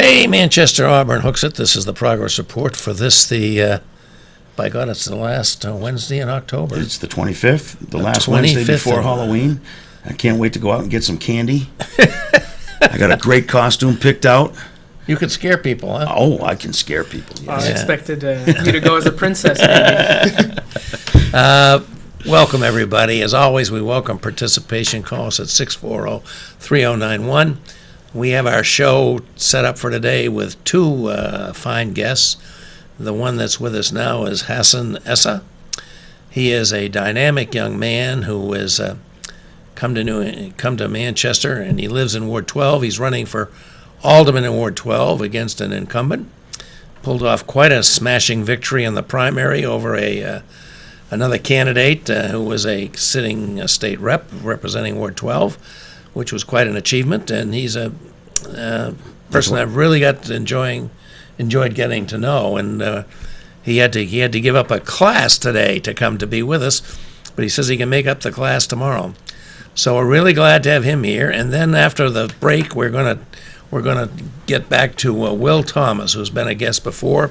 Hey, Manchester, Auburn, Hooksett. This is the progress report for this, by God, it's the last Wednesday in October. It's the 25th, the last Wednesday before Halloween. I can't wait to go out and get some candy. I got a great costume picked out. You could scare people, huh? Oh, I can scare people. Yes. I expected you to go as a princess, maybe. Welcome, everybody. As always, we welcome participation. Call us at 640-3091. We have our show set up for today with two fine guests. The one that's with us now is Hassan Essa. He is a dynamic young man who has come to Manchester, and he lives in Ward 12. He's running for alderman in Ward 12 against an incumbent. Pulled off quite a smashing victory in the primary over another candidate who was a sitting state rep representing Ward 12, which was quite an achievement. And he's a person I've really enjoyed getting to know. And he had to give up a class today to come to be with us, but he says he can make up the class tomorrow. So we're really glad to have him here. And then after the break, we're gonna get back to Will Thomas, who's been a guest before.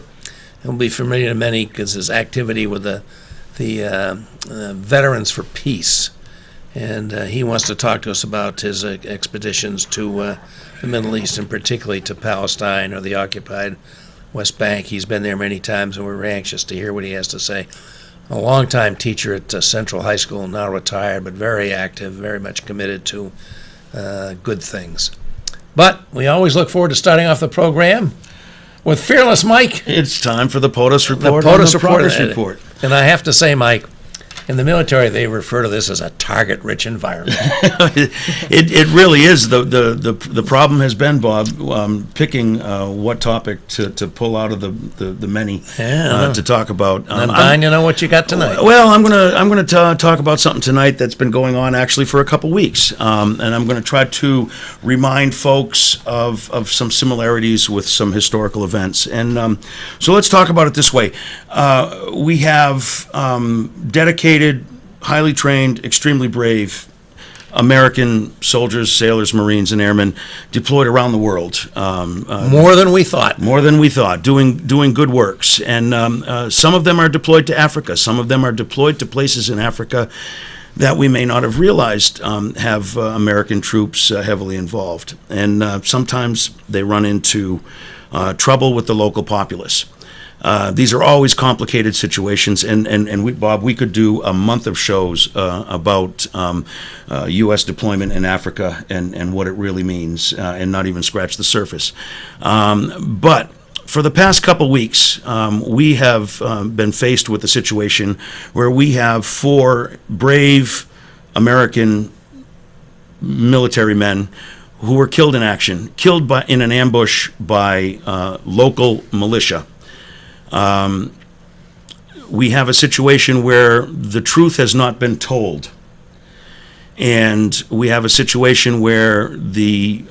He'll be familiar to many because his activity with the Veterans for Peace, and he wants to talk to us about his expeditions to the Middle East, and particularly to Palestine or the occupied West Bank. He's been there many times, and we're anxious to hear what he has to say. A longtime teacher at Central High School, now retired, but very active, very much committed to good things. But we always look forward to starting off the program with Fearless Mike. It's time for the POTUS report. The POTUS progress report. And I have to say, Mike, in the military, they refer to this as a target-rich environment. It really is. The problem has been, Bob, picking what topic to pull out of the many to talk about. Don, you know what you got tonight? Well, I'm gonna talk about something tonight that's been going on actually for a couple weeks, and I'm going to try to remind folks of some similarities with some historical events. And so let's talk about it this way. We have dedicated, highly trained, extremely brave American soldiers, sailors, Marines, and airmen deployed around the world. More than we thought. More than we thought, doing good works. And some of them are deployed to Africa. Some of them are deployed to places in Africa that we may not have realized have American troops heavily involved. And sometimes they run into trouble with the local populace. These are always complicated situations, and we, Bob, we could do a month of shows about U.S. deployment in Africa and what it really means, and not even scratch the surface. But for the past couple weeks, we have been faced with a situation where we have 4 brave American military men who were killed in action, killed in an ambush by local militia. We have a situation where the truth has not been told, and we have a situation where the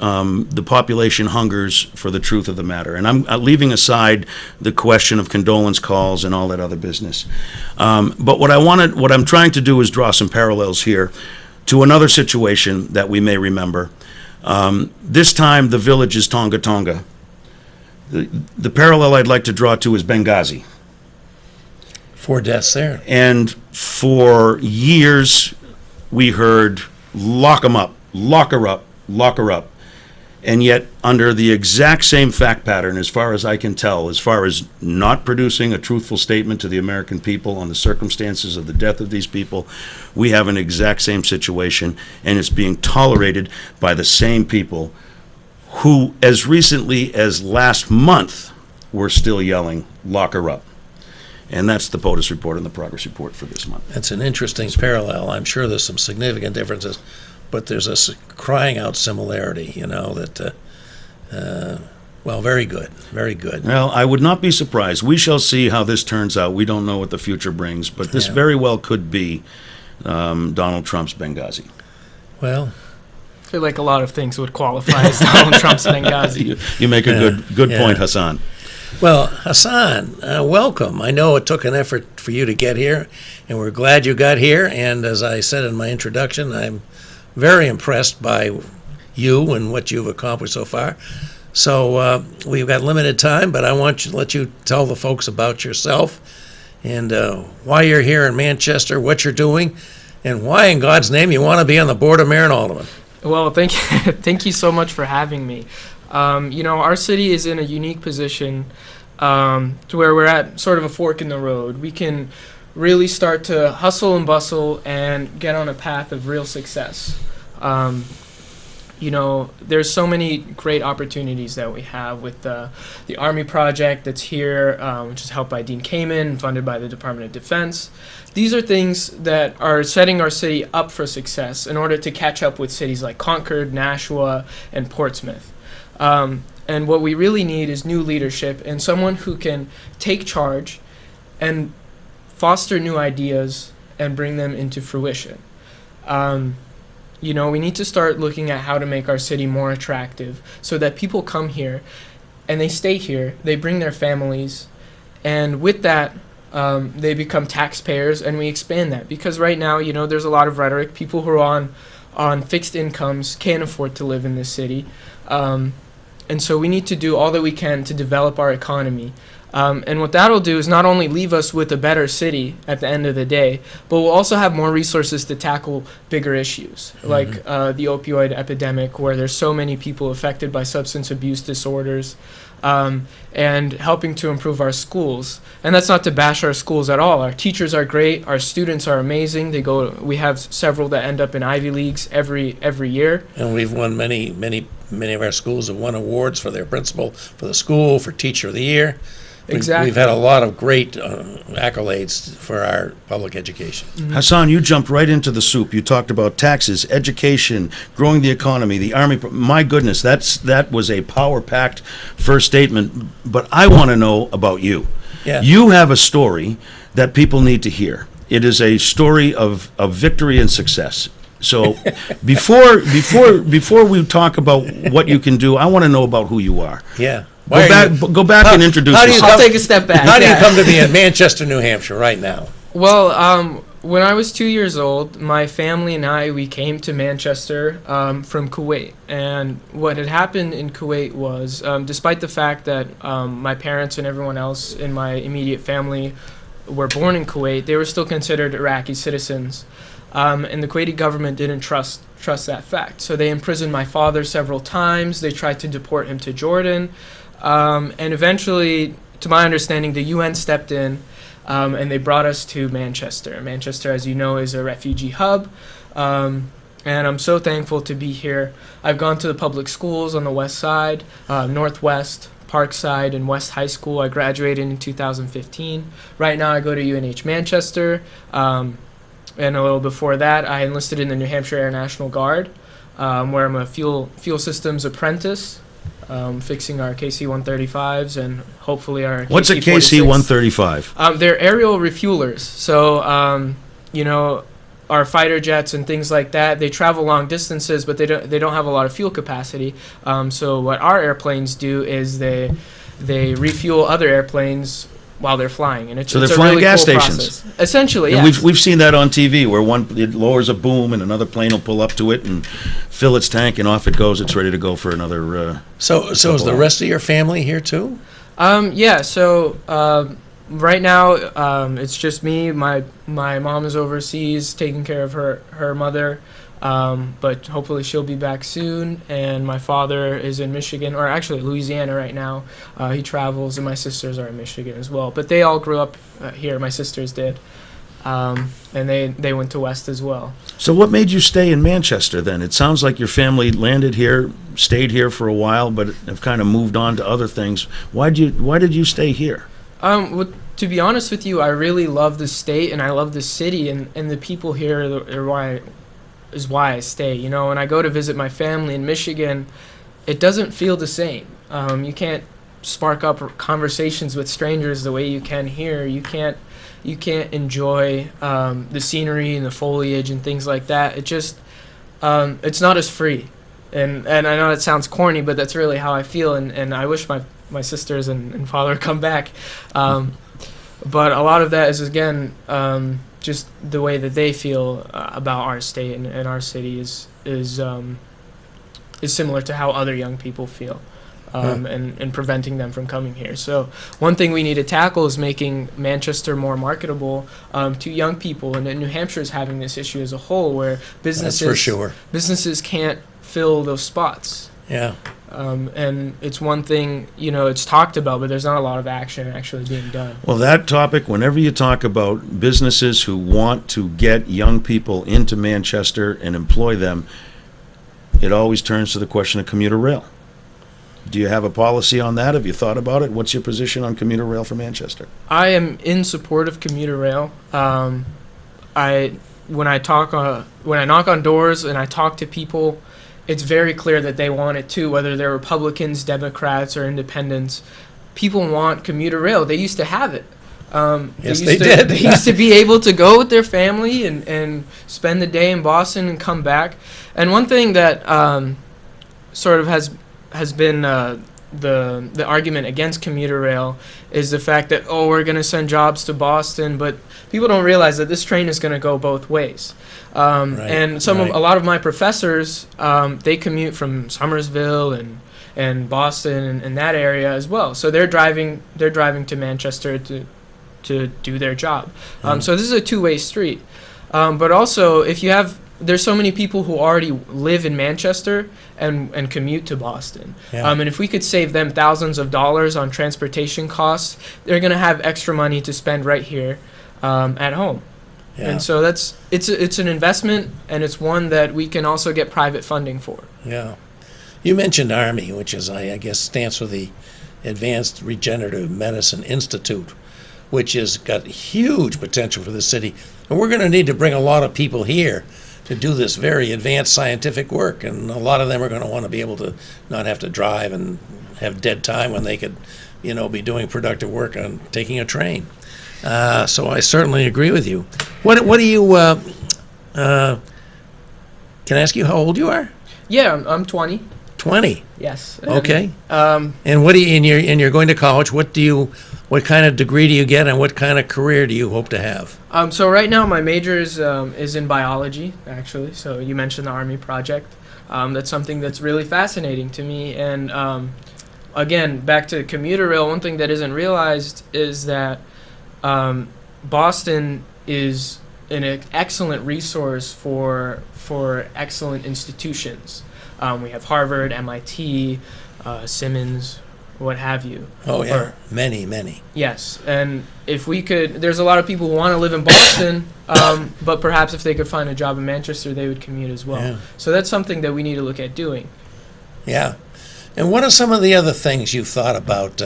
population hungers for the truth of the matter. And I'm leaving aside the question of condolence calls and all that other business. But what I'm trying to do is draw some parallels here to another situation that we may remember. This time, the village is Tonga Tonga. The parallel I'd like to draw to is Benghazi. 4 deaths there. And for years, we heard, lock them up, lock her up, lock her up. And yet, under the exact same fact pattern, as far as I can tell, as far as not producing a truthful statement to the American people on the circumstances of the death of these people, we have an exact same situation, and it's being tolerated by the same people who, as recently as last month, were still yelling, lock her up. And that's the POTUS report and the progress report for this month. That's an interesting parallel. I'm sure there's some significant differences, but there's a crying out similarity, that, very good, very good. Well, I would not be surprised. We shall see how this turns out. We don't know what the future brings, but this very well could be Donald Trump's Benghazi. Well, I feel like a lot of things would qualify as Donald Trump's Benghazi. You make a good point, Hassan. Well, Hassan, welcome. I know it took an effort for you to get here, and we're glad you got here. And as I said in my introduction, I'm very impressed by you and what you've accomplished so far. So we've got limited time, but I want to let you tell the folks about yourself and why you're here in Manchester, what you're doing, and why in God's name you want to be on the board of Mayor and Alderman. Well, thank you, thank you so much for having me. Our city is in a unique position to where we're at sort of a fork in the road. We can really start to hustle and bustle and get on a path of real success. There's so many great opportunities that we have with the Army project that's here, which is helped by Dean Kamen, funded by the Department of Defense. These are things that are setting our city up for success in order to catch up with cities like Concord, Nashua, and Portsmouth. And what we really need is new leadership and someone who can take charge and foster new ideas and bring them into fruition. We need to start looking at how to make our city more attractive so that people come here and they stay here, they bring their families, and with that, they become taxpayers, and we expand that. Because right now, there's a lot of rhetoric. People who are on fixed incomes can't afford to live in this city. And so we need to do all that we can to develop our economy. And what that'll do is not only leave us with a better city at the end of the day, but we'll also have more resources to tackle bigger issues, like the opioid epidemic, where there's so many people affected by substance abuse disorders, and helping to improve our schools. And that's not to bash our schools at all. Our teachers are great. Our students are amazing. We have several that end up in Ivy Leagues every year. And we've won many of our schools have won awards for their principal, for the school, for Teacher of the Year. Exactly. We've had a lot of great accolades for our public education. Mm-hmm. Hassan, you jumped right into the soup. You talked about taxes, education, growing the economy, the Army. My goodness, that was a power-packed first statement. But I want to know about you. Yeah. You have a story that people need to hear. It is a story of victory and success. So before we talk about what you can do, I want to know about who you are. Yeah. Go back and introduce yourself. I'll take a step back. How do you come to be in Manchester, New Hampshire right now? Well, when I was 2 years old, my family and we came to Manchester from Kuwait. And what had happened in Kuwait was, despite the fact that my parents and everyone else in my immediate family were born in Kuwait, they were still considered Iraqi citizens. And the Kuwaiti government didn't trust that fact. So they imprisoned my father several times. They tried to deport him to Jordan. And eventually, to my understanding, the UN stepped in, and they brought us to Manchester. Manchester, as you know, is a refugee hub, and I'm so thankful to be here. I've gone to the public schools on the west side, Northwest, Parkside, and West High School. I graduated in 2015. Right now, I go to UNH Manchester, and a little before that, I enlisted in the New Hampshire Air National Guard, where I'm a fuel systems apprentice. Fixing our KC-135s and hopefully our What's a KC-135? They're aerial refuelers. So, our fighter jets and things like that, they travel long distances, but they don't have a lot of fuel capacity. So what our airplanes do is they refuel other airplanes while they're flying, and it's they're a flying really gas cool stations. Process. Essentially, And yes. we've seen that on TV where it lowers a boom and another plane will pull up to it and fill its tank and off it goes. It's ready to go for another. So is the rest of your family here too? Yeah. So right now, it's just me. My mom is overseas taking care of her mother. But hopefully she'll be back soon, and my father is in Michigan, or actually Louisiana right now. He travels, and my sisters are in Michigan as well. But they all grew up here. My sisters did, and they went to West as well. So what made you stay in Manchester then? It sounds like your family landed here, stayed here for a while, but have kind of moved on to other things. Why did you stay here? To be honest with you, I really love the state, and I love the city, and the people here are why I stay. When I go to visit my family in Michigan, it doesn't feel the same. You can't spark up conversations with strangers the way you can here. You can't enjoy the scenery and the foliage and things like that. It just it's not as free. And I know that sounds corny, but that's really how I feel. And I wish my sisters and father would come back. But a lot of that is, again, just the way that they feel about our state and our city is similar to how other young people feel. and preventing them from coming here. So one thing we need to tackle is making Manchester more marketable to young people. And New Hampshire is having this issue as a whole, where That's for sure. businesses can't fill those spots. Yeah. And it's one thing, it's talked about, but there's not a lot of action actually being done. Well, that topic, whenever you talk about businesses who want to get young people into Manchester and employ them, it always turns to the question of commuter rail. Do you have a policy on that? Have you thought about it? What's your position on commuter rail for Manchester? I am in support of commuter rail. When I knock on doors and I talk to people, it's very clear that they want it too, whether they're Republicans, Democrats, or Independents. People want commuter rail. They used to have it. Yes, they did. They used to be able to go with their family and spend the day in Boston and come back. And one thing that sort of has been the argument against commuter rail is the fact that, we're going to send jobs to Boston, but people don't realize that this train is going to go both ways. And a lot of my professors, they commute from Somersville and Boston and that area as well. So they're driving to Manchester to do their job. So this is a two-way street. But also, there's so many people who already live in Manchester and commute to Boston. Yeah. And if we could save them thousands of dollars on transportation costs, they're going to have extra money to spend right here at home. Yeah. And so it's an investment, and it's one that we can also get private funding for. Yeah. You mentioned ARMI, which is, I guess, stands for the Advanced Regenerative Medicine Institute, which has got huge potential for the city. And we're going to need to bring a lot of people here to do this very advanced scientific work, and a lot of them are going to want to be able to not have to drive and have dead time when they could, be doing productive work on taking a train. So I certainly agree with you. What do you? Can I ask you how old you are? Yeah, I'm 20. 20. Yes. Okay. And what do you? And you're going to college. What kind of degree do you get, and what kind of career do you hope to have? So right now my major is in biology, actually. So you mentioned the ARMI project. That's something that's really fascinating to me. And again, back to commuter rail, one thing that isn't realized is that Boston is an excellent resource for excellent institutions. We have Harvard, MIT, Simmons, what have you. Oh, yeah. Many. Yes. And if we could, there's a lot of people who want to live in Boston, but perhaps if they could find a job in Manchester, they would commute as well. Yeah. So that's something that we need to look at doing. Yeah. And what are some of the other things you've thought about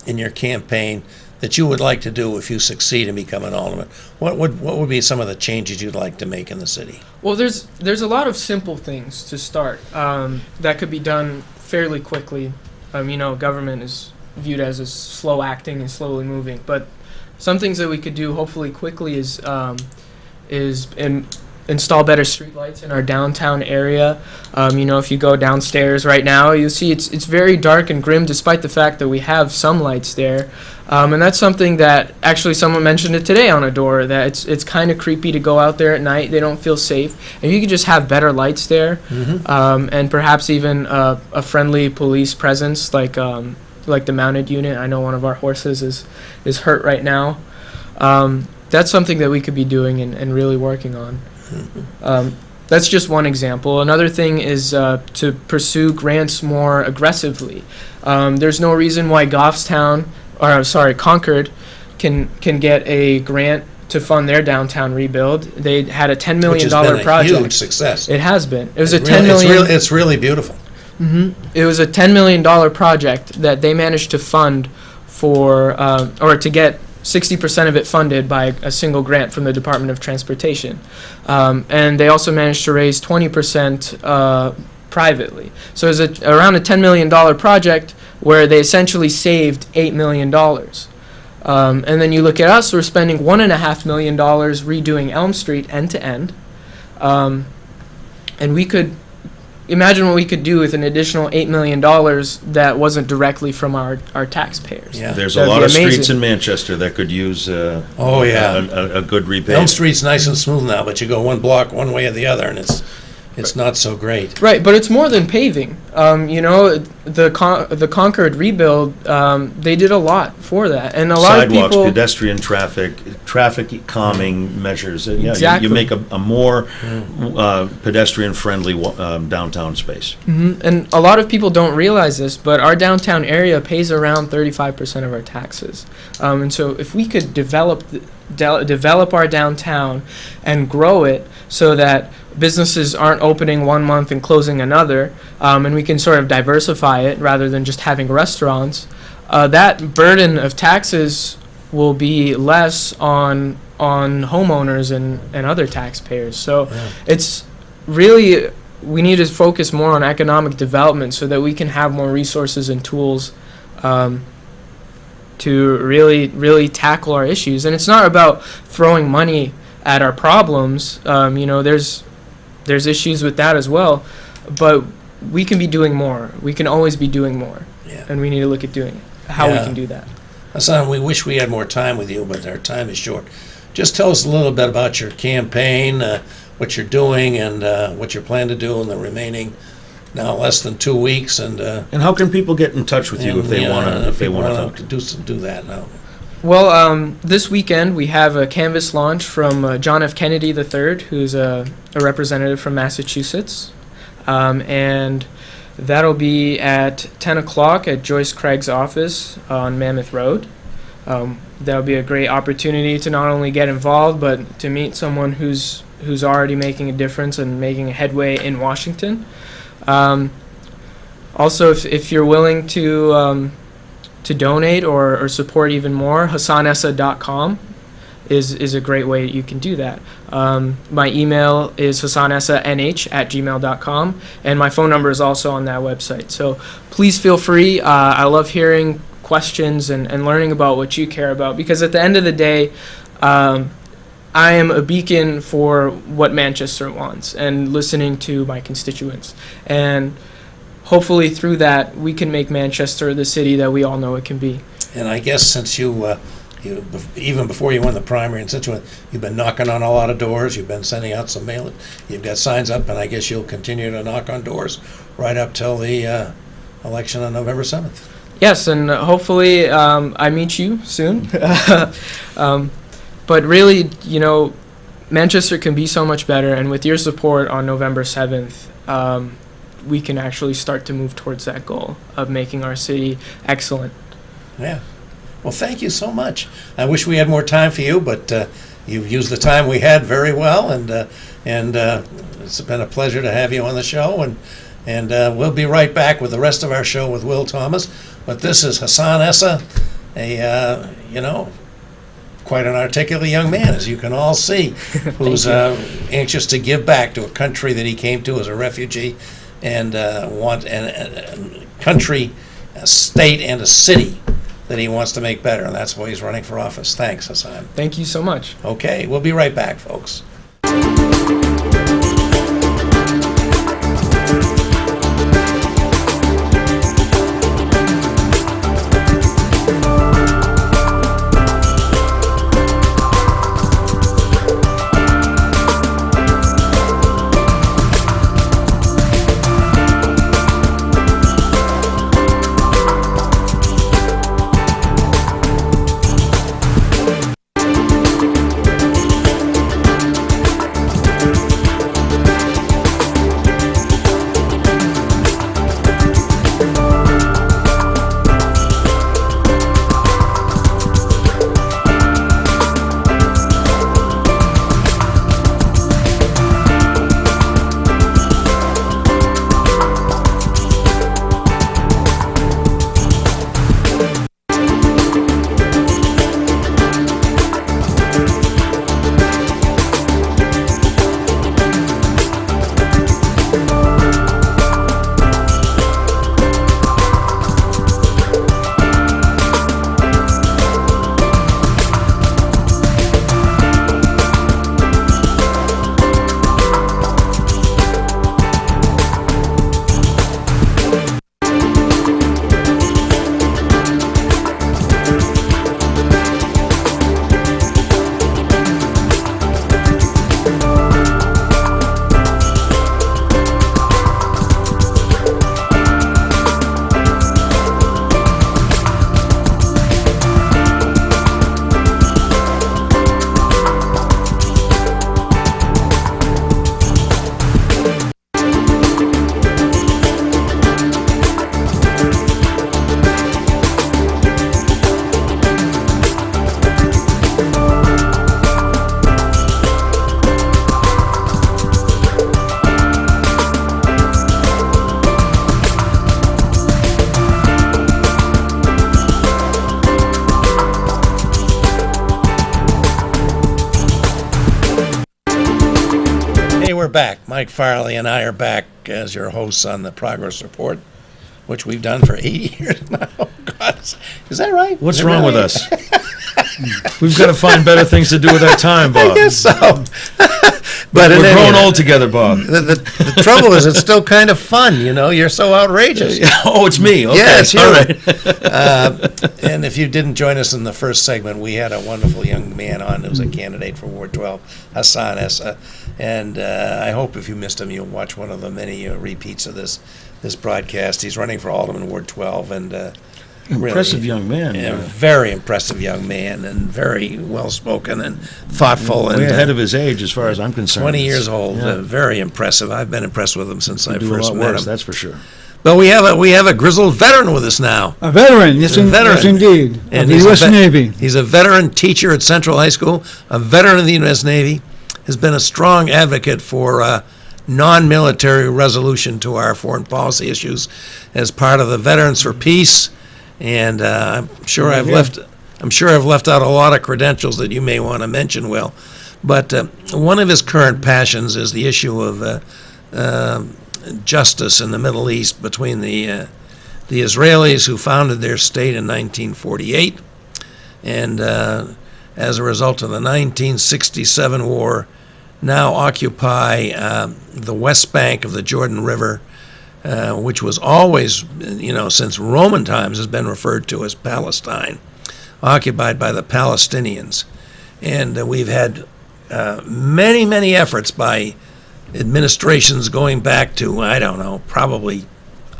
in your campaign that you would like to do if you succeed and become an alderman? What would be some of the changes you'd like to make in the city? Well, there's a lot of simple things to start that could be done fairly quickly. Government is viewed as slow acting and slowly moving, but some things that we could do hopefully quickly is install better streetlights in our downtown area. If you go downstairs right now, you'll see it's very dark and grim, despite the fact that we have some lights there. And that's something that actually someone mentioned it today on a door, that it's kind of creepy to go out there at night. They don't feel safe. And you could just have better lights there, and perhaps even a friendly police presence, like the mounted unit. I know one of our horses is hurt right now. That's something that we could be doing and really working on. That's just one example. Another thing is to pursue grants more aggressively. There's no reason why Concord can get a grant to fund their downtown rebuild. They had a $10 million project. Which has been a huge success. It has been. It was It's a $10 million. It's really beautiful. It was a $10 million project that they managed to fund or to get 60% of it funded by a single grant from the Department of Transportation. And they also managed to raise 20% privately. So it was around a $10 million project where they essentially saved $8 million. And then you look at us, we're spending $1.5 million redoing Elm Street end to end. And we could imagine what we could do with an additional $8 million that wasn't directly from our taxpayers. Yeah. There's That'd a lot be of amazing. streets in Manchester that could use a good repave. Elm Street's nice and smooth now, but you go one block one way or the other, and it's not so great. Right, but it's more than paving. The Concord rebuild, they did a lot for that, and a lot of Sidewalks, people. pedestrian traffic calming measures. Yeah, Exactly. you make a more pedestrian-friendly downtown space. And a lot of people don't realize this, but our downtown area pays around 35% of our taxes. And so if we could develop our downtown and grow it so that businesses aren't opening one month and closing another, and we can sort of diversify it rather than just having restaurants, that burden of taxes will be less on homeowners and other taxpayers. So it's really, we need to focus more on economic development so that we can have more resources and tools to really tackle our issues. And it's not about throwing money at our problems. There's issues with that as well, but we can be doing more. We can always be doing more, and we need to look at doing how we can do that. Hassan, we wish we had more time with you, but our time is short. Just tell us a little bit about your campaign, what you're doing, and what you plan to do in the remaining now less than 2 weeks. And how can people get in touch with you if they want to do that now? Well, this weekend we have a canvas launch from John F. Kennedy III, who's a representative from Massachusetts, and that'll be at 10 o'clock at Joyce Craig's office on Mammoth Road. That'll be a great opportunity to not only get involved, but to meet someone who's already making a difference and making a headway in Washington. Also, if you're willing to donate or support even more, HassanEssa.com is a great way you can do that. My email is HassanEssa@gmail.com, and my phone number is also on that website. So please feel free. I love hearing questions and learning about what you care about, because at the end of the day, I am a beacon for what Manchester wants and listening to my constituents. And hopefully through that, we can make Manchester the city that we all know it can be. And I guess since you even before you won the primary in Situate, you've been knocking on a lot of doors, you've been sending out some mail, you've got signs up, and I guess you'll continue to knock on doors right up till the election on November 7th. Yes, and hopefully I meet you soon. But really, Manchester can be so much better, and with your support on November 7th, we can actually start to move towards that goal of making our city excellent. Yeah. Well, thank you so much. I wish we had more time for you, but you've used the time we had very well, and it's been a pleasure to have you on the show, and we'll be right back with the rest of our show with Will Thomas. But this is Hassan Essa, quite an articulate young man, as you can all see, who's anxious to give back to a country that he came to as a refugee, and a country, a state, and a city that he wants to make better, and that's why he's running for office. Thanks, Hassan. Thank you so much. Okay, we'll be right back, folks. we're back. Mike Farley and I are back as your hosts on the Progress Report, which we've done for 80 years now. God, is that right? What's Is it wrong really? with us? We've got to find better things to do with our time, Bob. I guess so. But in We're any growing event, old together, Bob. The trouble is, it's still kind of fun. You're so outrageous. Oh, it's me. Okay. Yeah, it's you. All right. And if you didn't join us in the first segment, we had a wonderful young man on who's a candidate for Ward 12, Hassan Essa. And I hope if you missed him, you'll watch one of the many repeats of this broadcast. He's running for Alderman Ward 12, and Impressive really, young man. yeah, very impressive young man, and very well spoken and thoughtful. Way and ahead of his age, as far as I'm concerned. 20 years old. Yeah. Very impressive. I've been impressed with him since I Do a first lot met worse, him. that's for sure. But we have a grizzled veteran with us now. A veteran, yes, A veteran. yes indeed, of And the he's a U.S. Navy. He's a veteran teacher at Central High School, a veteran of the U.S. Navy, has been a strong advocate for non-military resolution to our foreign policy issues as part of the Veterans for Peace. And I'm sure I've left out a lot of credentials that you may want to mention, Will. But one of his current passions is the issue of justice in the Middle East between the Israelis who founded their state in 1948, and as a result of the 1967 war, now occupy the West Bank of the Jordan River, which was always, since Roman times, has been referred to as Palestine, occupied by the Palestinians. And we've had many, many efforts by administrations going back to, I don't know, probably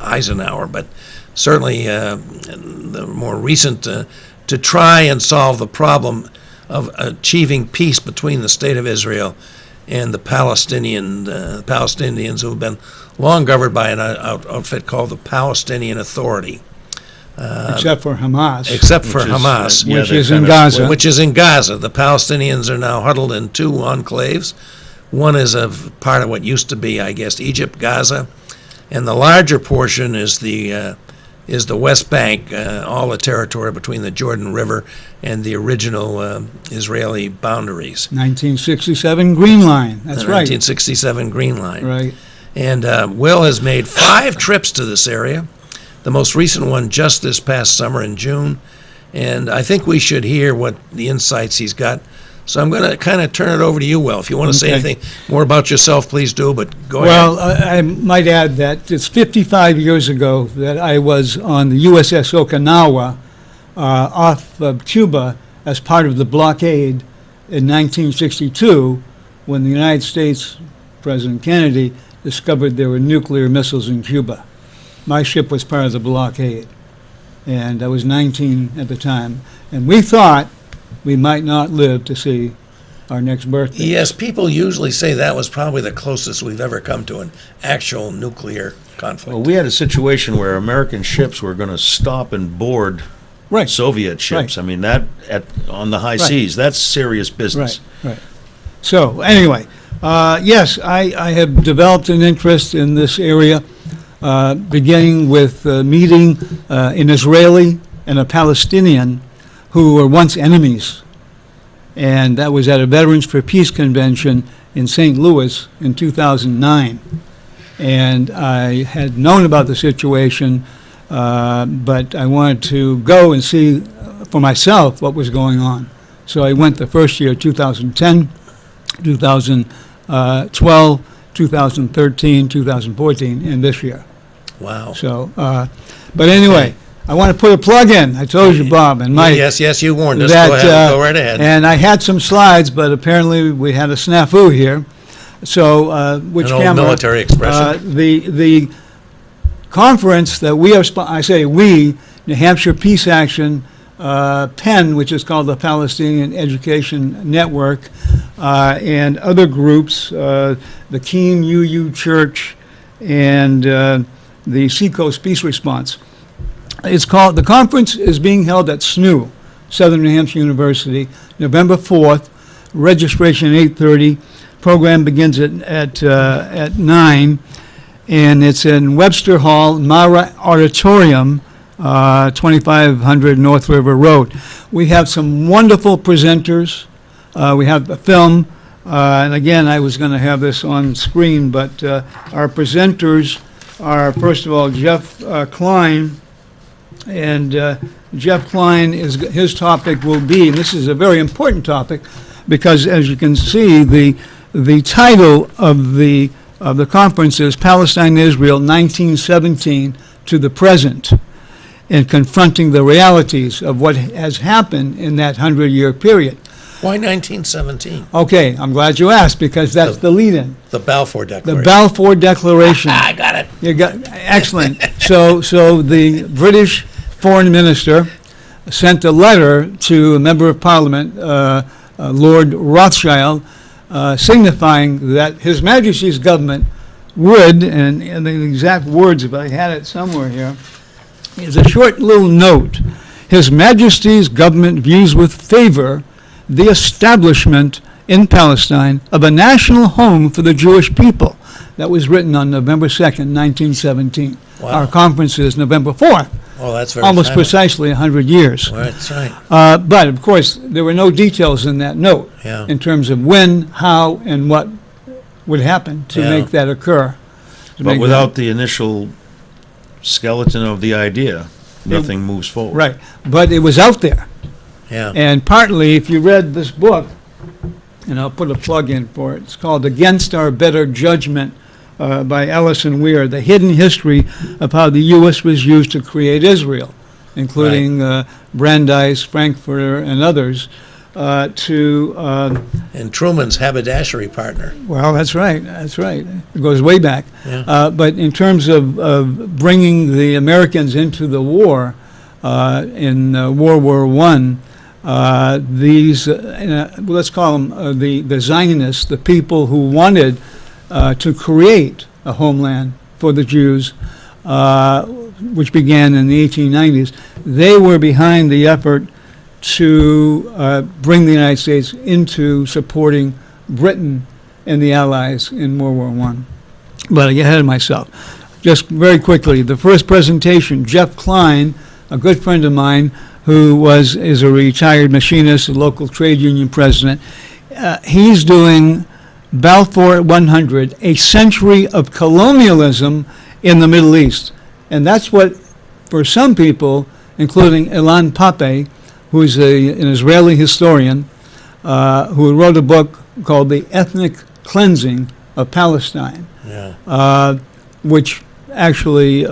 Eisenhower, but certainly the more recent, to try and solve the problem of achieving peace between the State of Israel and the Palestinians who have been long governed by an outfit called the Palestinian Authority. Except for Hamas. Except for Which is, Hamas. Which they're is in kind of Gaza. split. Which is in Gaza. The Palestinians are now huddled in two enclaves. One is a part of what used to be, I guess, Egypt, Gaza, and the larger portion is the West Bank, all the territory between the Jordan River and the original Israeli boundaries. 1967 Green Line. That's The right. 1967 Green Line. Right. And Will has made 5 trips to this area, the most recent one just this past summer in June. And I think we should hear what the insights he's got. So I'm going to kind of turn it over to you, Will. If you want to say Okay. anything more about yourself, please do, but go ahead. Well, I might add that it's 55 years ago that I was on the USS Okinawa off of Cuba as part of the blockade in 1962 when the United States, President Kennedy, discovered there were nuclear missiles in Cuba. My ship was part of the blockade, and I was 19 at the time. And we thought we might not live to see our next birthday. Yes, people usually say that was probably the closest we've ever come to an actual nuclear conflict. Well, we had a situation where American ships were going to stop and board Right. Soviet ships. Right. I mean, on the high Right. seas, that's serious business. Right. So, anyway, yes, I have developed an interest in this area, beginning with meeting an Israeli and a Palestinian who were once enemies. And that was at a Veterans for Peace convention in St. Louis in 2009. And I had known about the situation, but I wanted to go and see for myself what was going on. So I went the first year, 2010, 2012, 2013, 2014, and this year. Wow. So, but anyway, I want to put a plug in. I told you, Bob and Mike. Yes, you warned us. that, Go ahead. Go right ahead. And I had some slides, but apparently we had a snafu here. So, which An old camera? military expression. The conference that we are, I say we, New Hampshire Peace Action, PEN, which is called the Palestinian Education Network, and other groups, the Keene UU Church, and the Seacoast Peace Response. The conference is being held at SNU, Southern New Hampshire University, November 4th, registration 8:30, program begins at 9, and it's in Webster Hall, Mara Auditorium, 2500 North River Road. We have some wonderful presenters. We have a film And again, I was going to have this on screen, but our presenters are, first of all, Jeff Klein. And Jeff Klein, his topic will be, and this is a very important topic, because as you can see, the title of the conference is Palestine and Israel 1917 to the Present, and confronting the realities of what has happened in that 100-year period. Why 1917? Okay, I'm glad you asked, because that's the lead-in. The Balfour The Declaration. Balfour Declaration. I got it. You got, excellent. So the British foreign minister sent a letter to a member of Parliament, Lord Rothschild, signifying that His Majesty's government would, and the exact words, if I had it somewhere here, is a short little note. His Majesty's government views with favor the establishment in Palestine of a national home for the Jewish people. That was written on November 2nd, 1917. Wow. Our conference is November 4th, Oh, that's very almost timely. precisely 100 years. Right, that's right. But, of course, there were no details in that note Yeah. in terms of when, how, and what would happen to Yeah. make that occur. To But make without the initial skeleton of the idea, nothing moves forward. Right, but it was out there. Yeah. And partly, if you read this book, and I'll put a plug in for it, it's called Against Our Better Judgment by Ellison Weir, The Hidden History of How the U.S. Was Used to Create Israel, including Brandeis, Frankfurter, and others, And Truman's haberdashery partner. well, that's right, It goes way back. Yeah. But in terms of bringing the Americans into the war, in World War I, these, let's call them the Zionists, the people who wanted to create a homeland for the Jews, which began in the 1890s, they were behind the effort to bring the United States into supporting Britain and the Allies in World War I. But I get ahead of myself. Just very quickly, the first presentation, Jeff Klein, a good friend of mine, who is a retired machinist, a local trade union president. He's doing Balfour 100, a century of colonialism in the Middle East. And that's what, for some people, including Ilan Pappé, who is an Israeli historian, who wrote a book called The Ethnic Cleansing of Palestine, Yeah. which actually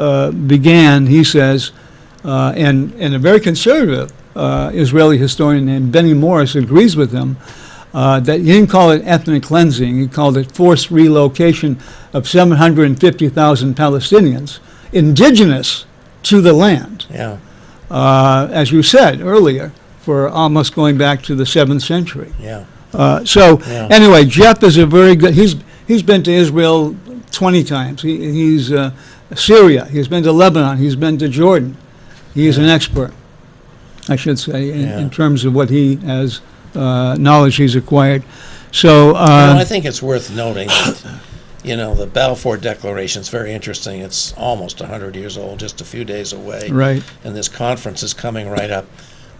began, he says, and a very conservative Israeli historian named Benny Morris agrees with him, that he didn't call it ethnic cleansing, he called it forced relocation of 750,000 Palestinians, indigenous to the land, Yeah. as you said earlier, for almost going back to the 7th century. Yeah. Yeah. Anyway, Jeff is a very good, he's been to Israel 20 times. He's Syria, he's been to Lebanon, he's been to Jordan. He is an expert, I should say, in terms of what he has, knowledge he's acquired. So, I think it's worth noting that, the Balfour Declaration is very interesting. It's almost 100 years old, just a few days away. right, And this conference is coming right up.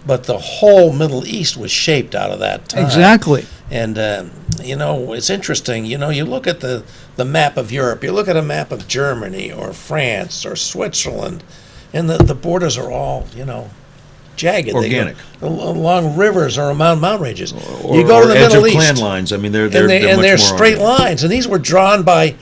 But the whole Middle East was shaped out of that time. exactly. And, it's interesting. You look at the map of Europe, you look at a map of Germany or France or Switzerland, and the borders are all, jagged. Organic. They go along rivers or mountain ranges. Or, you go to the edge Middle of East, clan lines. I mean, they're and much they're more straight organic. lines, and these were drawn by,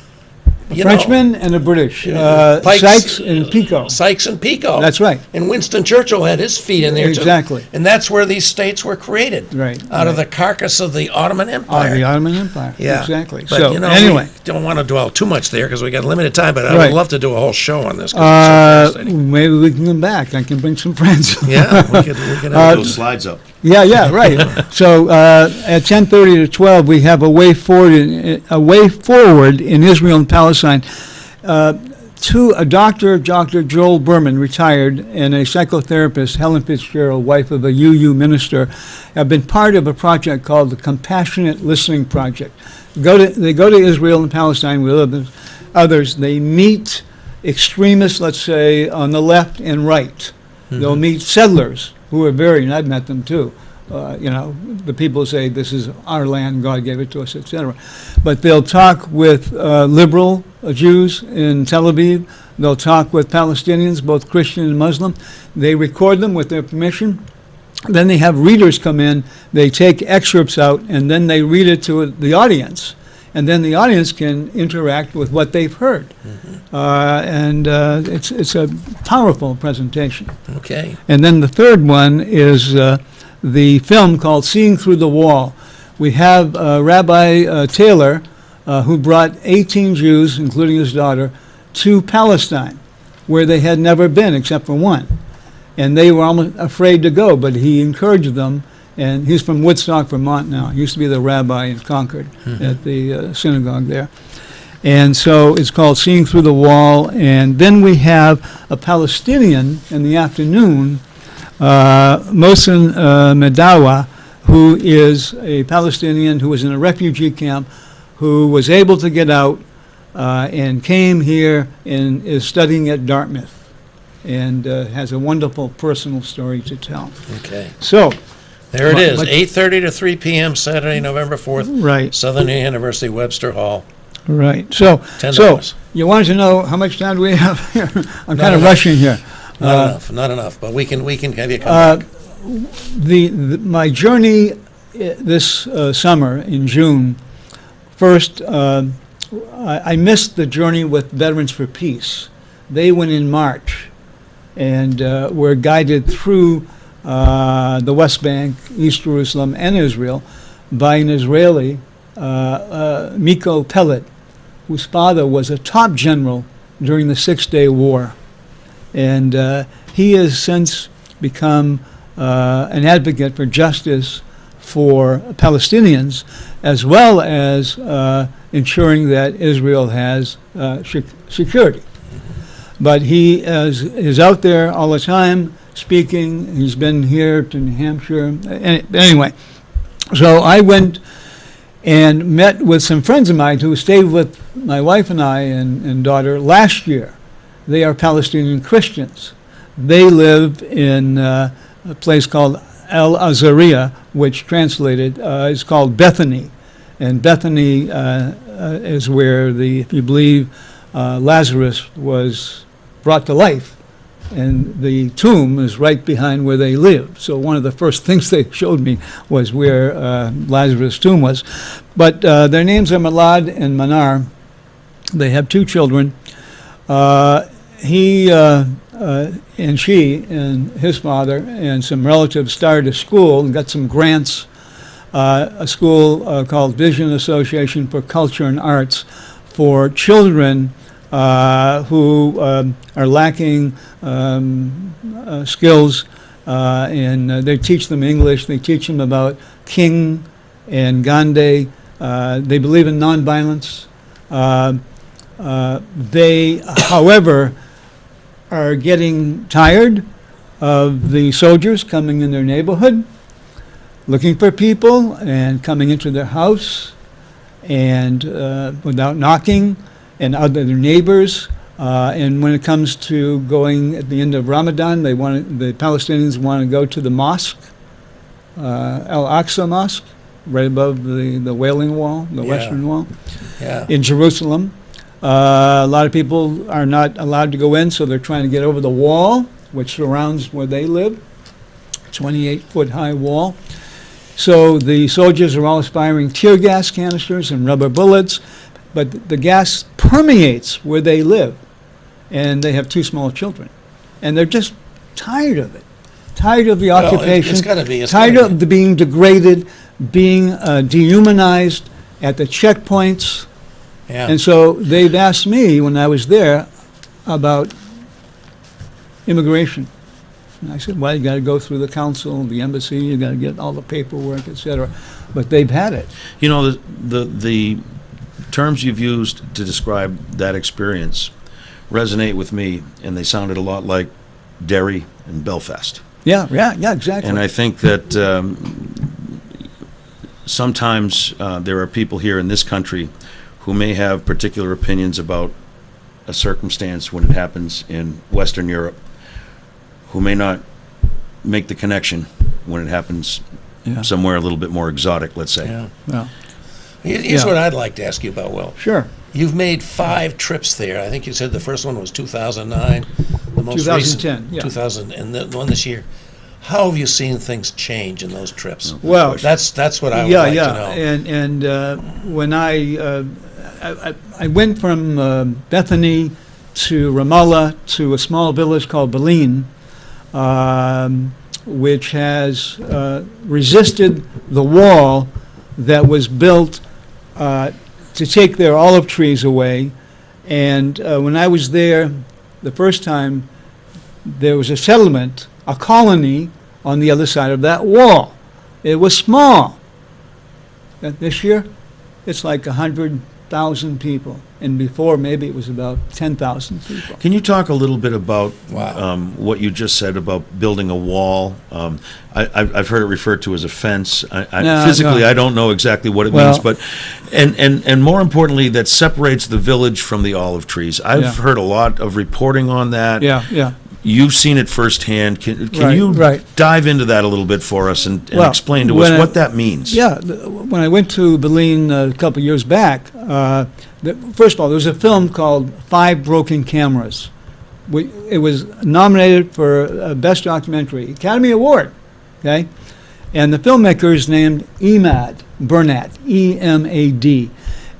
Frenchman and the British, Pikes- Sykes and Picot. Sykes and Picot. That's right. And Winston Churchill had his feet in there too. Exactly. And that's where these states were created. Right, Out of right. the carcass of the Ottoman Empire. The Ottoman Empire. Yeah. Exactly. But, So, anyway. we don't want to dwell too much there because we got limited time, but I Right. would love to do a whole show on this. 'Cause it's so fascinating. Maybe we can come back. I can bring some friends. Yeah, we could Put have those slides up. Yeah, right. So at 10:30 to 12, we have a way forward in Israel and Palestine. Dr. Joel Berman, retired, and a psychotherapist, Helen Fitzgerald, wife of a UU minister, have been part of a project called the Compassionate Listening Project. They go to Israel and Palestine with others. They meet extremists, let's say, on the left and right. They'll meet settlers who are and I've met them too, the people say this is our land, God gave it to us, etc. But they'll talk with liberal Jews in Tel Aviv. They'll talk with Palestinians, both Christian and Muslim. They record them with their permission. Then they have readers come in. They take excerpts out, and then they read it to the audience. And then the audience can interact with what they've heard. It's a powerful presentation. Okay. And then the third one is the film called Seeing Through the Wall. We have Rabbi Taylor, who brought 18 Jews, including his daughter, to Palestine, where they had never been except for one. And they were almost afraid to go, but he encouraged them. And he's from Woodstock, Vermont now. He used to be the rabbi in Concord at the synagogue there. And so it's called Seeing Through the Wall. And then we have a Palestinian in the afternoon, Mohsen Medawa, who is a Palestinian who was in a refugee camp, who was able to get out and came here and is studying at Dartmouth and has a wonderful personal story to tell. Okay. So, There it is, But- 8:30 to 3 p.m. Saturday, November 4th, right, Southern University Webster Hall, right. So, $10. you wanted to know how much time do we have here? I'm Not kind of enough. rushing here. Not enough, but we can have you come back. My journey this summer in June, first, I missed the journey with Veterans for Peace. They went in March and were guided through the West Bank, East Jerusalem, and Israel by an Israeli, Miko Pellet, whose father was a top general during the Six-Day War. And he has since become an advocate for justice for Palestinians, as well as ensuring that Israel has security. But he is out there all the time speaking. He's been here to New Hampshire. Anyway, so I went and met with some friends of mine who stayed with my wife and I and daughter last year. They are Palestinian Christians. They live in a place called El Azariah, which translated is called Bethany. And Bethany is where if you believe, Lazarus was brought to life. And the tomb is right behind where they lived. So one of the first things they showed me was where Lazarus' tomb was. But their names are Malad and Manar. They have two children. He and she and his father and some relatives started a school and got some grants, a school called Vision Association for Culture and Arts for children who are lacking skills, and they teach them English. They teach them about King and Gandhi. They believe in nonviolence. They, however, are getting tired of the soldiers coming in their neighborhood, looking for people and coming into their house and without knocking, and other neighbors. And when it comes to going at the end of Ramadan, the Palestinians want to go to the mosque, Al-Aqsa Mosque, right above the Wailing Wall, the Western Wall, in Jerusalem. A lot of people are not allowed to go in, so they're trying to get over the wall, which surrounds where they live, 28-foot high wall. So the soldiers are all firing tear gas canisters and rubber bullets, but the gas permeates where they live, and they have two small children. And they're just tired of it, tired of the occupation, It's gotta be. tired of being degraded, being dehumanized at the checkpoints. Yeah. And so they've asked me when I was there about immigration. And I said, well, you got to go through the council, the embassy, you got to get all the paperwork, et cetera. But they've had it. You know, the terms you've used to describe that experience resonate with me, and they sounded a lot like Derry and Belfast. Yeah, exactly. And I think that sometimes there are people here in this country who may have particular opinions about a circumstance when it happens in Western Europe, who may not make the connection when it happens Yeah. somewhere a little bit more exotic, let's say. Yeah. Well, Here's Yeah. what I'd like to ask you about, Will. sure. You've made 5 trips there. I think you said the first one was 2009. The most 2010, recent, yeah. 2000, and the one this year. How have you seen things change in those trips? Well, That's what I would yeah, like yeah. to know. And when I went from Bethany to Ramallah to a small village called Belin, which has resisted the wall that was built to take their olive trees away. And when I was there the first time, there was a settlement, a colony on the other side of that wall. It was small. This year, it's like 100,000 people. And before, maybe it was about 10,000 people. Can you talk a little bit about Wow. what you just said about building a wall? I've heard it referred to as a fence. No, Physically, no. I don't know exactly what it Well- means, but and more importantly, that separates the village from the olive trees. I've Yeah. heard a lot of reporting on that. Yeah, yeah. You've seen it firsthand. Can Right, you right. dive into that a little bit for us and Well, explain to us when I- what that means? Yeah, when I went to Berlin a couple of years back, first of all, there was a film called Five Broken Cameras. It was nominated for Best Documentary, Academy Award, okay? And the filmmaker is named Emad Bernat, E-M-A-D.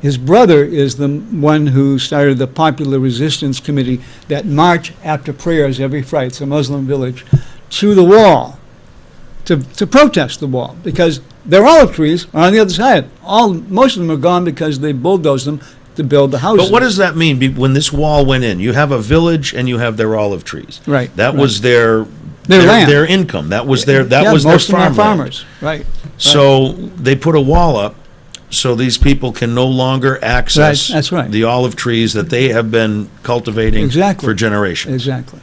His brother is the one who started the Popular Resistance Committee that march after prayers every Friday, it's a Muslim village, to the wall to protest the wall because their olive trees are on the other side. Most of them are gone because they bulldozed them to build the houses. But what does that mean when this wall went in? You have a village and you have their olive trees. Right, That right. was their land. their income. That was their Yeah, was their most of them are farmland. farmers, right? So they put a wall up so these people can no longer access Right, that's right. the olive trees that they have been cultivating Exactly. for generations. Exactly.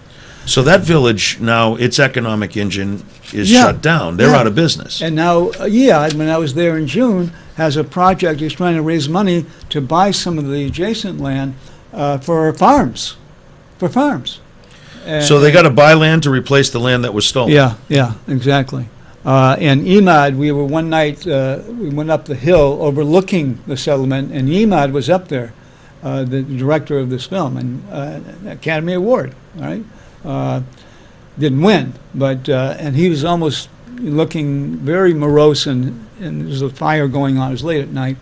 So that village now, its economic engine is Yeah. shut down. They're Yeah. out of business. And now, when I was there in June, has a project, he's trying to raise money to buy some of the adjacent land for farms, So they got to buy land to replace the land that was stolen. Yeah, exactly. And Emad, we were one night, we went up the hill overlooking the settlement, and Emad was up there, the director of this film, and Academy Award, all right? Didn't win, but, and he was almost looking very morose, and there was a fire going on, it was late at night,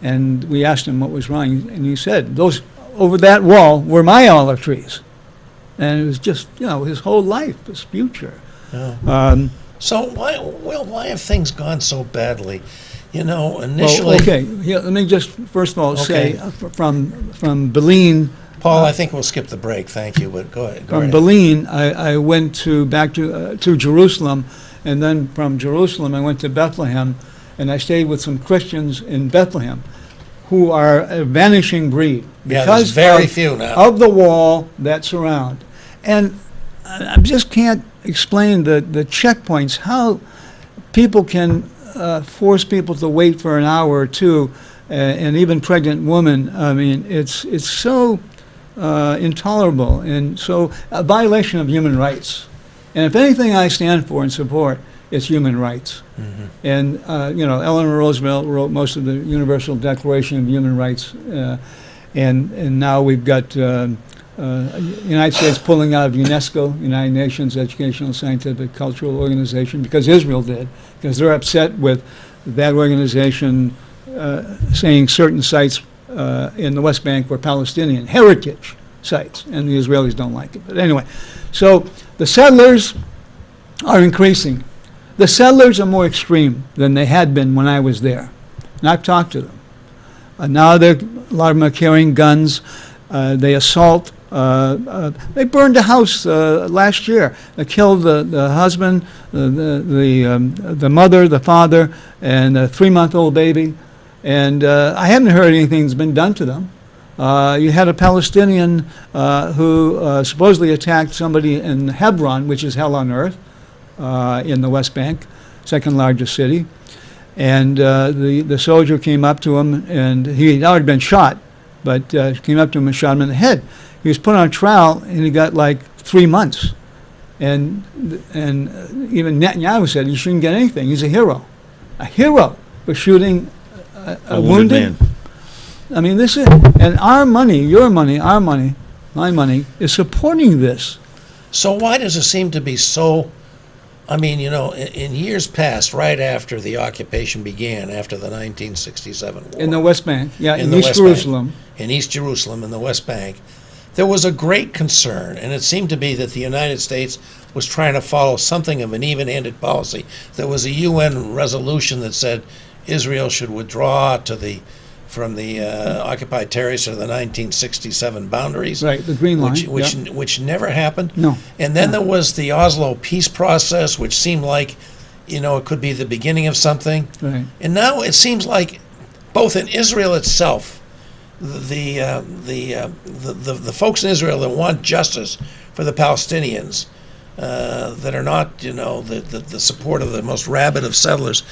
and we asked him what was wrong, and he said, those, over that wall were my olive trees. And it was just, his whole life, his future. Yeah. So why have things gone so badly? Initially, Well, okay, yeah, let me just first of all say, Okay. from Berlin, Paul, I think we'll skip the break. Thank you, but go ahead. Go from ahead. Berlin, I went back to Jerusalem, and then from Jerusalem, I went to Bethlehem, and I stayed with some Christians in Bethlehem, who are a vanishing breed. Yeah, there's very few now. Of the wall that surround. And I just can't explain the checkpoints, how people can force people to wait for an hour or two, and even pregnant women. I mean, it's so intolerable and so a violation of human rights. And if anything I stand for and support, it's human rights. Mhm. And, Eleanor Roosevelt wrote most of the Universal Declaration of Human Rights, and now we've got United States pulling out of UNESCO, United Nations Educational, Scientific, Cultural Organization, because Israel did, because they're upset with that organization saying certain sites in the West Bank were Palestinian heritage sites, and the Israelis don't like it. But anyway, so the settlers are increasing. The settlers are more extreme than they had been when I was there, and I've talked to them. Now a lot of them are carrying guns. They assault. They burned a house last year. They killed the husband, the mother, the father, and a 3-month-old baby. And I haven't heard anything's been done to them. You had a Palestinian who supposedly attacked somebody in Hebron, which is hell on earth, in the West Bank, second largest city. And the soldier came up to him, and he had already been shot, but came up to him and shot him in the head. He was put on trial, and he got like 3 months. And even Netanyahu said he shouldn't get anything. He's a hero for shooting a wounded man. I mean, this is, and our money, your money, our money, my money, is supporting this. So why does it seem to be so? I mean, in years past, right after the occupation began, after the 1967 war, In the West Bank, yeah, in the East West Bank, Jerusalem. in East Jerusalem, in the West Bank, there was a great concern, and it seemed to be that the United States was trying to follow something of an even-handed policy. There was a UN resolution that said Israel should withdraw from the occupied territories to the 1967 boundaries. Right, the Green Line. Which never happened. No. And then there was the Oslo peace process, which seemed like, it could be the beginning of something. Right. And now it seems like, both in Israel itself, the folks in Israel that want justice for the Palestinians, that are not, the support of the most rabid of settlers,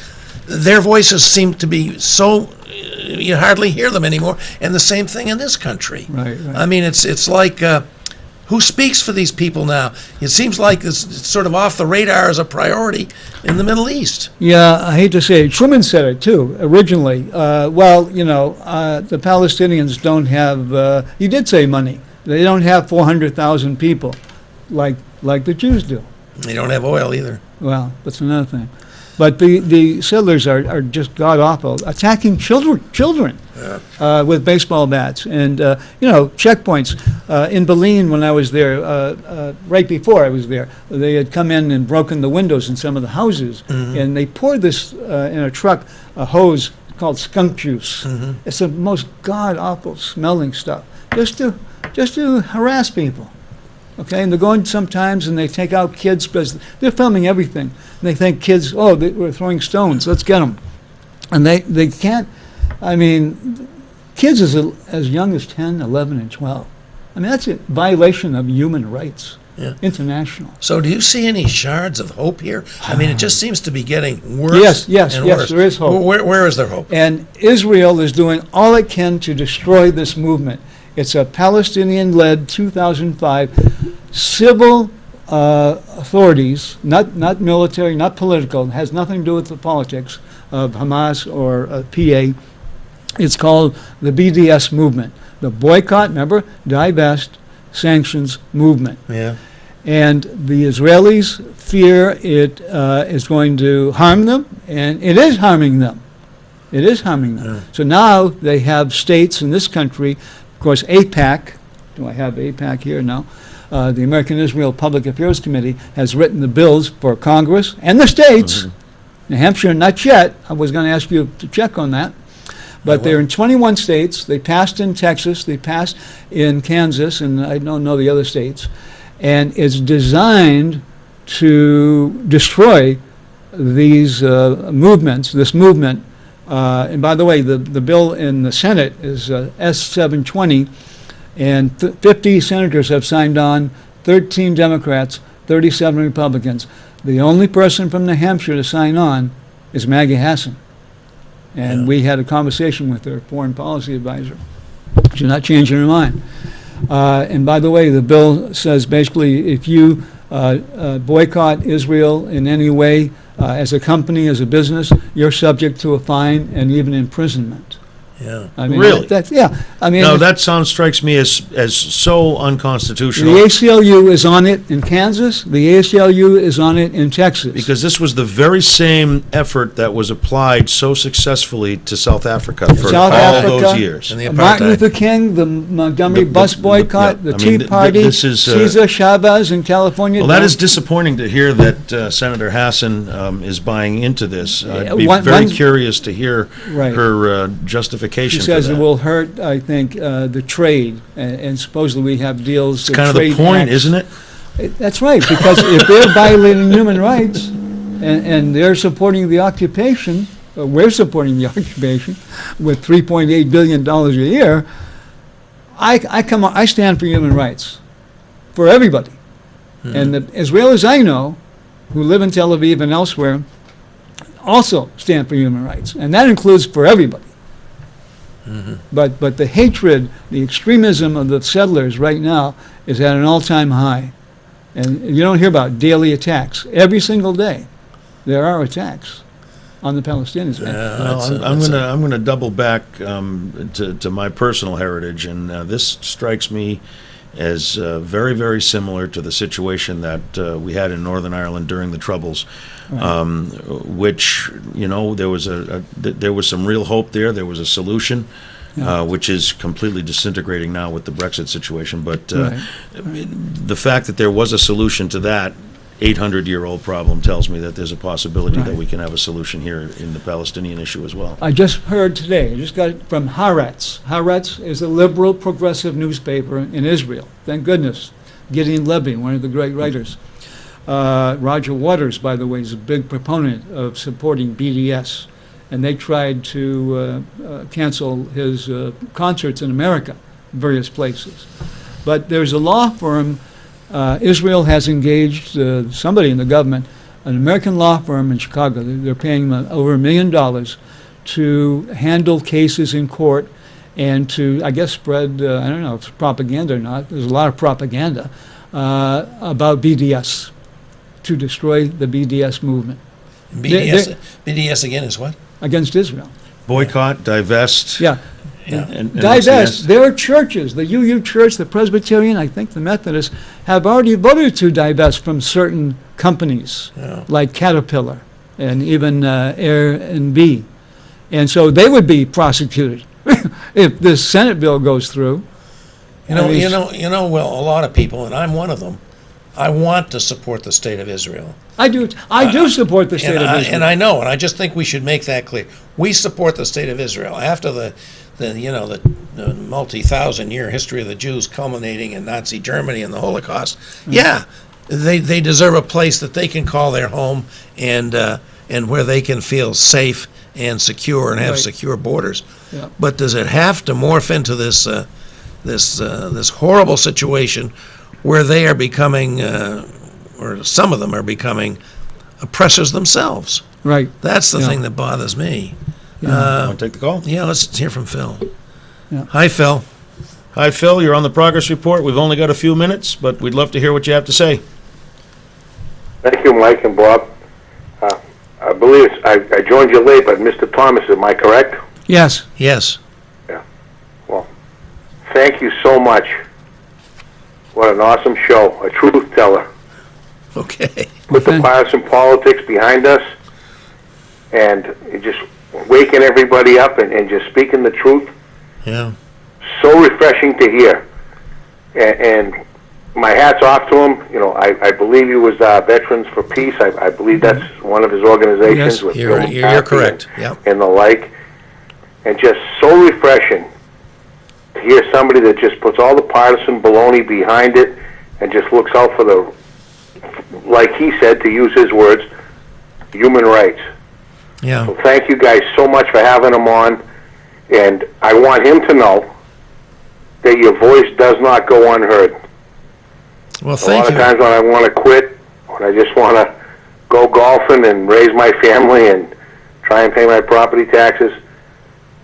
their voices seem to be so, you hardly hear them anymore. And the same thing in this country. Right. I mean, it's like, who speaks for these people now? It seems like it's sort of off the radar as a priority in the Middle East. Yeah, I hate to say it. Truman said it too, originally. The Palestinians don't have, he did say money. They don't have 400,000 people like the Jews do. They don't have oil either. Well, that's another thing. But the settlers are just god-awful, attacking children with baseball bats. And, checkpoints. In Berlin, when I was there, right before I was there, they had come in and broken the windows in some of the houses. Mm-hmm. And they poured this in a truck, a hose called skunk juice. Mm-hmm. It's the most god-awful smelling stuff, just to harass people. Okay, and they're going sometimes and they take out kids because they're filming everything. And they think kids, we're throwing stones, let's get them. And they can't, kids as young as 10, 11, and 12. That's a violation of human rights, international. So do you see any shards of hope here? It just seems to be getting worse. Yes, and worse. there is hope. Where is there hope? And Israel is doing all it can to destroy this movement. It's a Palestinian-led 2005 civil authorities, not military, not political. It has nothing to do with the politics of Hamas or PA. It's called the BDS movement, the Boycott, remember, Divest, Sanctions Movement. Yeah. And the Israelis fear it is going to harm them, and it is harming them. It is harming them. Yeah. So now they have states in this country. Of course, AIPAC, do I have AIPAC here? No. The American Israel Public Affairs Committee has written the bills for Congress and the states. Mm-hmm. New Hampshire, not yet. I was going to ask you to check on that. But they're in 21 states. They passed in Texas. They passed in Kansas, and I don't know the other states. And it's designed to destroy these movements, this movement. And by the way, the bill in the Senate is S-720, and 50 senators have signed on, 13 Democrats, 37 Republicans. The only person from New Hampshire to sign on is Maggie Hassan. And we had a conversation with her foreign policy advisor. She's not changing her mind. And by the way, the bill says basically if you boycott Israel in any way, as a company, as a business, you're subject to a fine and even imprisonment. Yeah. Really? No, that strikes me as so unconstitutional. The ACLU is on it in Kansas. The ACLU is on it in Texas. Because this was the very same effort that was applied so successfully to South Africa for all those years. And the Martin apartheid. Luther King, the Montgomery bus boycott, the Tea Party, this is, Cesar Chavez in California. Well, that is disappointing to hear that Senator Hassan is buying into this. I'd be One- very curious to hear Right. her justification She for says that. it will hurt, I think, the trade, and supposedly we have deals. It's kind of the point, isn't it? That's right, because if they're violating human rights and they're supporting the occupation, or we're supporting the occupation with $3.8 billion a year, I stand for human rights for everybody. And the Israelis I know who live in Tel Aviv and elsewhere also stand for human rights, and that includes for everybody. But the hatred, the extremism of the settlers right now is at an all-time high. And you don't hear about daily attacks. Every single day, there are attacks on the Palestinians. Well, I'm going to double back to my personal heritage, and this strikes me as very, very similar to the situation that we had in Northern Ireland during the Troubles, which, there was some real hope there. There was a solution. Which is completely disintegrating now with the Brexit situation. But the fact that there was a solution to that 800-year-old problem tells me that there's a possibility that we can have a solution here in the Palestinian issue as well. I just heard today, I just got it from Haaretz. Haaretz is a liberal progressive newspaper in Israel. Thank goodness. Gideon Levy, one of the great writers. Roger Waters, by the way, is a big proponent of supporting BDS. And they tried to cancel his concerts in America, various places. But there's a law firm, Israel has engaged somebody in the government, an American law firm in Chicago. They're paying them over $1 million to handle cases in court and to, I guess, spread, I don't know if it's propaganda or not, there's a lot of propaganda about BDS, to destroy the BDS movement. BDS again is what? Against Israel. Boycott, divest. Yeah. And Divest. Their churches, the UU Church, the Presbyterian, I think the Methodists, have already voted to divest from certain companies like Caterpillar and even Airbnb. And so they would be prosecuted if this Senate bill goes through. Well, a lot of people, and I'm one of them, I want to support the state of Israel. I do support the state of Israel. And I know, and I just think we should make that clear. We support the state of Israel. After the multi-thousand-year history of the Jews culminating in Nazi Germany and the Holocaust, they deserve a place that they can call their home and where they can feel safe and secure and have secure borders. Yeah. But does it have to morph into this horrible situation where they are becoming, or some of them are becoming, oppressors themselves? Right. That's the thing that bothers me. Want to take the call? Yeah, let's hear from Phil. Yeah. Hi, Phil. Hi, Phil. You're on the progress report. We've only got a few minutes, but we'd love to hear what you have to say. Thank you, Mike and Bob. I believe I joined you late, but Mr. Thomas, am I correct? Yes. Yes. Well, thank you so much. What an awesome show. A truth teller. Okay. Put the partisan politics behind us and just waking everybody up and just speaking the truth. Yeah. So refreshing to hear. And my hat's off to him. I believe he was Veterans for Peace. I believe that's one of his organizations. Yes. With You're Bill McCarthy correct. Yeah. and the like. And just so refreshing to hear somebody that just puts all the partisan baloney behind it and just looks out for the, like he said, to use his words, human rights. Yeah. So thank you guys so much for having him on. And I want him to know that your voice does not go unheard. Well, A thank lot you. of times when I want to quit, when I just want to go golfing and raise my family and try and pay my property taxes,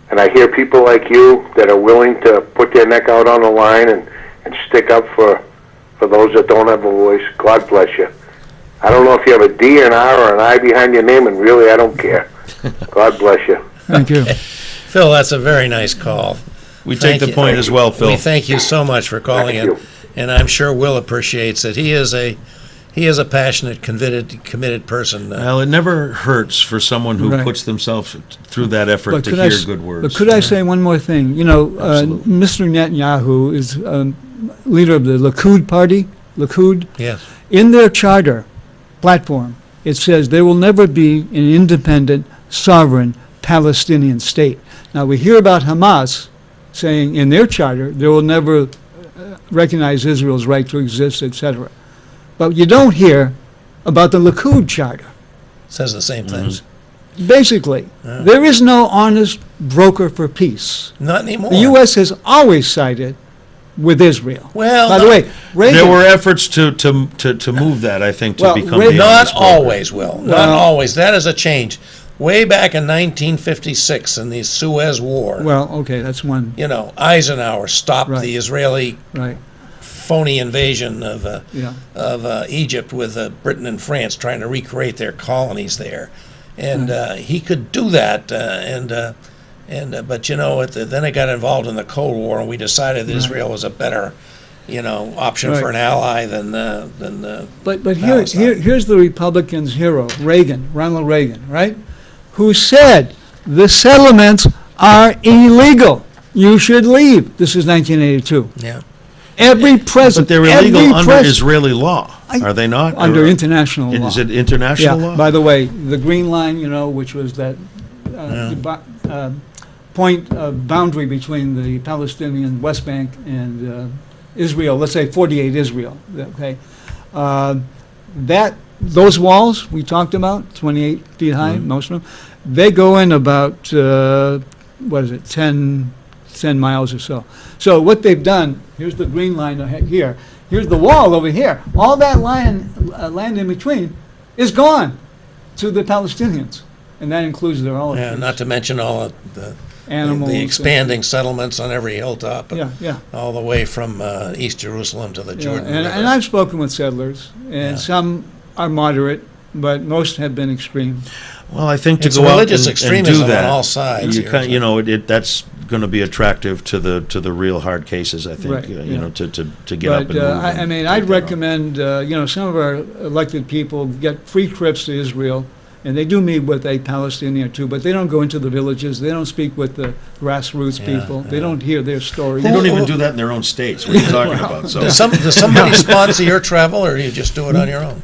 and I hear people like you that are willing to put their neck out on the line and stick up for those that don't have a voice, God bless you. I don't know if you have a D, an R, or an I behind your name, and really I don't care. God bless you. Thank you. Phil, that's a very nice call. We Thank take the you. point as well, Phil. We thank you so much for calling Thank in, you. and I'm sure Will appreciates it. He is a passionate, committed person. Well, it never hurts for someone who Right. puts themselves through that effort But to could hear I, good words. But could I say one more thing? Absolutely. Mr. Netanyahu is leader of the Likud party. Likud. Yes. In their charter platform, it says there will never be an independent, sovereign Palestinian state. Now, we hear about Hamas saying in their charter there will never recognize Israel's right to exist, etc. But you don't hear about the Likud charter. Says the same things. Basically, there is no honest broker for peace. Not anymore. The U.S. has always sided with Israel. Well, By the way, Reagan... There were efforts to move that, I think, to Well, become Reagan- the Not honest broker. always, Will. Not Well- always. That is a change. Way back in 1956 in the Suez War, Well, okay, that's one, Eisenhower stopped Right. the Israeli right. phony invasion of Yeah. Egypt with Britain and France trying to recreate their colonies there, and he could do that. But then it got involved in the Cold War, and we decided that Israel was a better, option for Right. an ally than But Palestine. here's the Republicans' hero, Ronald Reagan, right? Who said the settlements are illegal. You should leave. This is 1982. Yeah. Every But president. they're illegal every under Israeli law, I- are they not? Under Or- international law. Is it international Yeah. law? By the way, the Green Line, which was that point of boundary between the Palestinian West Bank and Israel. Let's say 48 Israel. Okay, those walls we talked about, 28 feet high, most of them, they go in about 10 miles or so. So what they've done, here's the Green Line here, here's the wall over here. All that land in between is gone to the Palestinians, and that includes their olive Yeah, trees, not to mention all of the animals. the expanding settlements on every hilltop, Yeah. all the way from East Jerusalem to the Yeah, Jordan and River. I've spoken with settlers, and Yeah. some are moderate, but most have been extreme. Well, I think to It's go out religious and do extremism that, on all sides you here, kind, so- that's going to be attractive to the real hard cases. I think, Right, yeah. to get up But and move. I mean, I'd recommend, some of our elected people get free trips to Israel, and they do meet with a Palestinian or two, but they don't go into the villages, they don't speak with the grassroots Yeah, people, yeah. they don't hear their stories. They don't even do that in their own states. What are you talking about? So Does somebody sponsor your travel, or do you just do it on your own?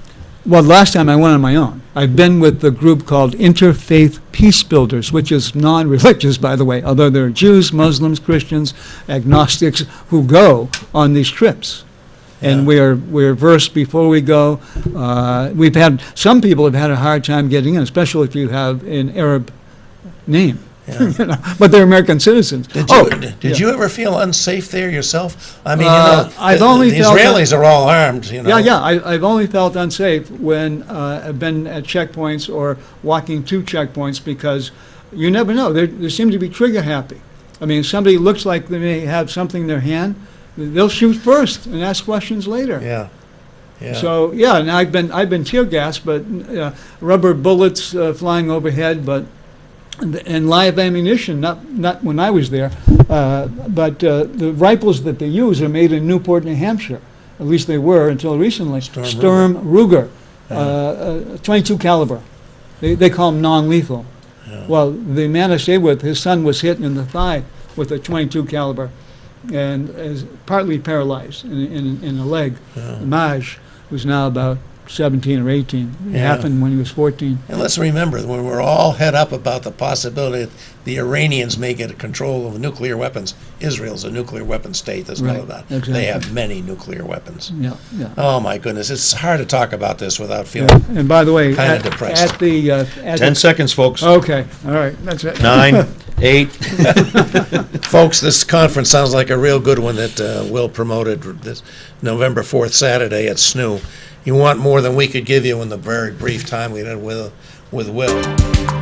Well, last time I went on my own. I've been with the group called Interfaith Peace Builders, which is non-religious, by the way, although there are Jews, Muslims, Christians, agnostics who go on these trips. And we're versed before we go. Some people have had a hard time getting in, especially if you have an Arab name. Yeah. But they're American citizens. Did you ever feel unsafe there yourself? I mean, I've only the felt Israelis are all armed. I've only felt unsafe when I've been at checkpoints or walking to checkpoints because you never know. They seem to be trigger happy. I mean, if somebody looks like they may have something in their hand, they'll shoot first and ask questions later. Yeah. Yeah. So and I've been tear gassed, but rubber bullets flying overhead, and live ammunition. Not when I was there, but the rifles that they use are made in Newport, New Hampshire. At least they were until recently. Sturm Ruger, 22 caliber. They call them non-lethal. Yeah. Well, the man I stayed with, his son was hit in the thigh with a 22 caliber, and is partly paralyzed in the leg. Yeah. Maj, who's now about 17 or 18. It Yeah. happened when he was 14. And let's remember, when we're all head up about the possibility that the Iranians may get control of nuclear weapons, Israel's a nuclear weapon state. There's no Right, doubt. exactly. They have many nuclear weapons. Yeah. Oh my goodness, it's hard to talk about this without feeling. Yeah. And by the way, Kinda at depressed. the at 10 the, seconds, folks. okay, all right, that's it. 9, 8. Folks, this conference sounds like a real good one that Will promoted this November 4th, Saturday at SNU. You want more than we could give you in the very brief time we had with Will.